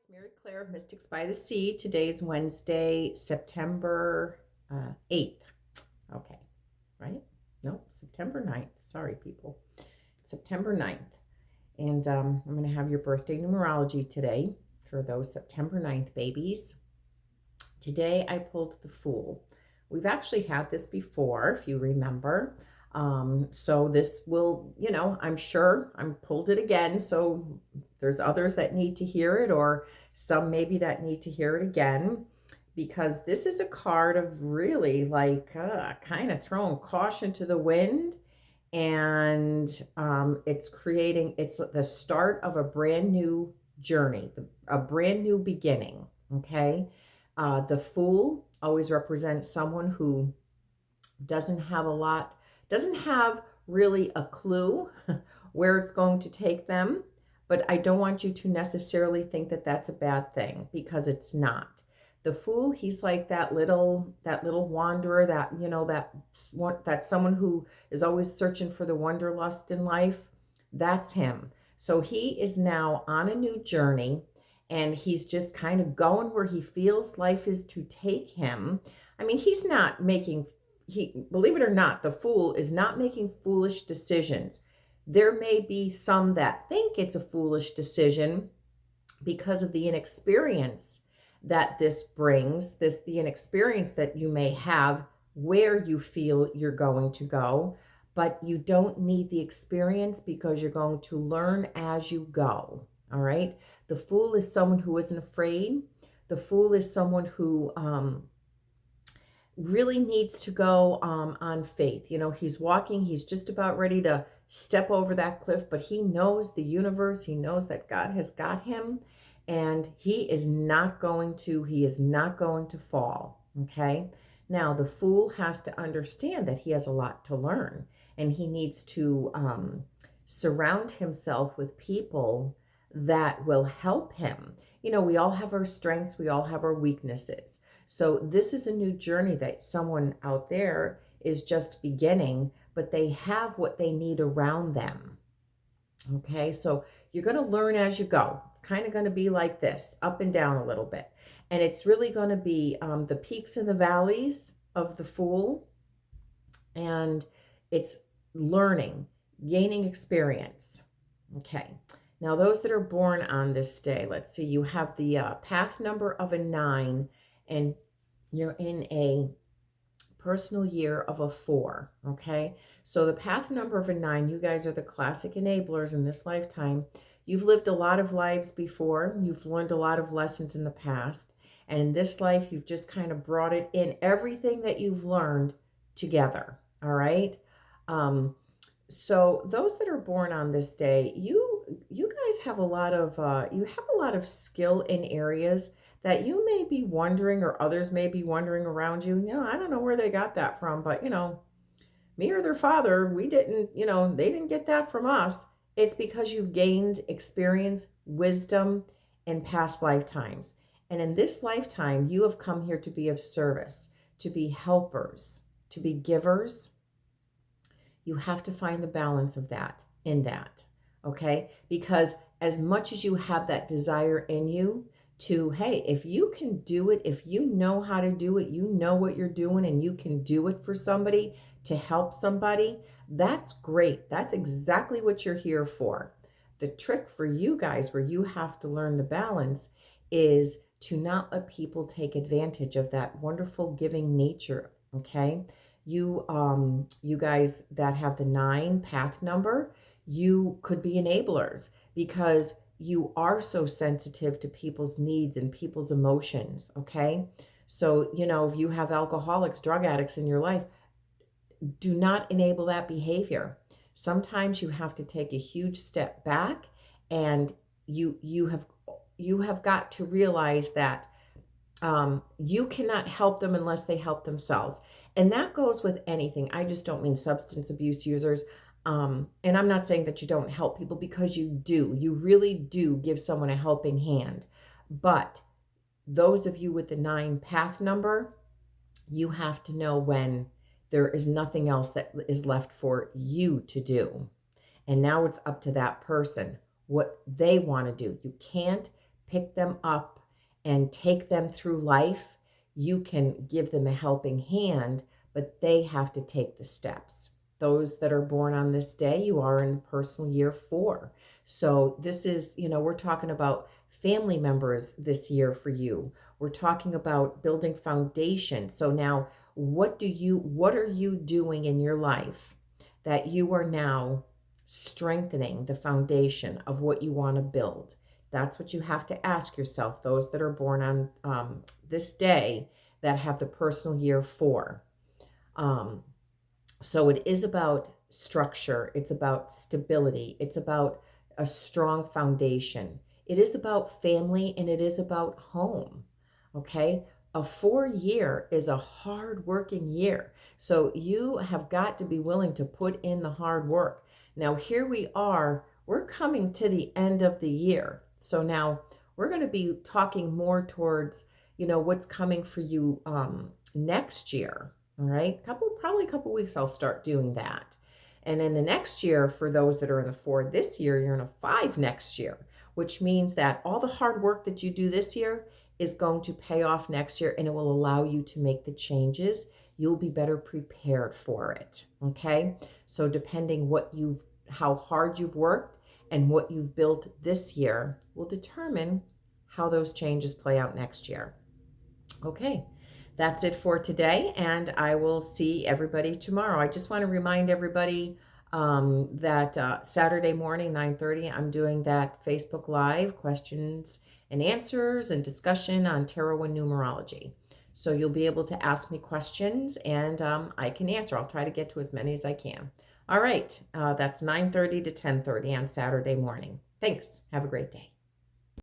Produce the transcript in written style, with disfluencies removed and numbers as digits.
it's Mary Claire of Mystics by the Sea. Today's Wednesday, September 8th. Okay, right? No, September 9th. Sorry, people. September 9th. And I'm going to have your birthday numerology today for those September 9th babies. Today I pulled the Fool. We've actually had this before, if you remember. So this will, I'm sure I'm pulled it again. So there's others that need to hear it, or some maybe that need to hear it again, because this is a card of really like kind of throwing caution to the wind. And it's the start of a brand new journey, a brand new beginning. Okay. The Fool always represents someone who doesn't have a lot, doesn't have really a clue where it's going to take them. But I don't want you to necessarily think that that's a bad thing, because it's not. The Fool, he's like that little wanderer, that someone who is always searching for the wanderlust in life. That's him. So he is now on a new journey, and he's just kind of going where he feels life is to take him. I mean, he's not making, believe it or not, the Fool is not making foolish decisions. There may be some that think it's a foolish decision because of the inexperience that this brings, the inexperience that you may have where you feel you're going to go. But you don't need the experience, because you're going to learn as you go. All right. The Fool is someone who isn't afraid. The Fool is someone who really needs to go on faith. He's walking, he's just about ready to step over that cliff, but he knows the universe, he knows that God has got him, and he is not going to fall. Okay. Now, the Fool has to understand that he has a lot to learn, and he needs to surround himself with people that will help him. We all have our strengths, we all have our weaknesses. So this is a new journey that someone out there is just beginning, but they have what they need around them. Okay, so you're going to learn as you go. It's kind of going to be like this, up and down a little bit. And it's really going to be the peaks and the valleys of the Fool. And it's learning, gaining experience. Okay, now those that are born on this day, let's see, you have the path number of a 9, and you're in a personal year of a 4. Okay, so the path number of a 9, you guys are the classic enablers in this lifetime. You've lived a lot of lives before, you've learned a lot of lessons in the past, and in this life you've just kind of brought it in, everything that you've learned together. All right. So those that are born on this day, you guys have a lot of skill in areas that you may be wondering, or others may be wondering around you. I don't know where they got that from, but me or their father, we didn't, they didn't get that from us. It's because you've gained experience, wisdom in past lifetimes. And in this lifetime, you have come here to be of service, to be helpers, to be givers. You have to find the balance of that in that. Okay? Because as much as you have that desire in you to, hey, if you can do it, if you know how to do it, you know what you're doing, and you can do it for somebody, to help somebody, that's great. That's exactly what you're here for. The trick for you guys, where you have to learn the balance, is to not let people take advantage of that wonderful giving nature. Okay? You guys that have the 9 path number, you could be enablers, because you are so sensitive to people's needs and people's emotions. Okay, so if you have alcoholics, drug addicts in your life, do not enable that behavior. Sometimes you have to take a huge step back, and you have got to realize that you cannot help them unless they help themselves. And that goes with anything. I just don't mean substance abuse users. And I'm not saying that you don't help people, because you do. You really do give someone a helping hand. But those of you with the 9 path number, you have to know when there is nothing else that is left for you to do. And now it's up to that person what they want to do. You can't pick them up and take them through life. You can give them a helping hand, but they have to take the steps. Those that are born on this day, you are in personal year 4. So this is, we're talking about family members this year for you. We're talking about building foundation. So now what are you doing in your life that you are now strengthening the foundation of what you want to build? That's what you have to ask yourself, those that are born on this day that have the personal year 4. So it is about structure, it's about stability, it's about a strong foundation. It is about family and it is about home. Okay? A 4 year is a hard working year. So you have got to be willing to put in the hard work. Now, here we are, we're coming to the end of the year. So now we're going to be talking more towards, what's coming for you next year. All right. Probably a couple weeks, I'll start doing that. And then the next year, for those that are in the 4 this year, you're in a 5 next year, which means that all the hard work that you do this year is going to pay off next year, and it will allow you to make the changes. You'll be better prepared for it. Okay. So depending how hard you've worked and what you've built this year will determine how those changes play out next year. Okay. That's it for today, and I will see everybody tomorrow. I just want to remind everybody that Saturday morning, 9:30, I'm doing that Facebook Live questions and answers and discussion on tarot and numerology. So you'll be able to ask me questions, and I can answer. I'll try to get to as many as I can. All right, that's 9:30 to 10:30 on Saturday morning. Thanks. Have a great day.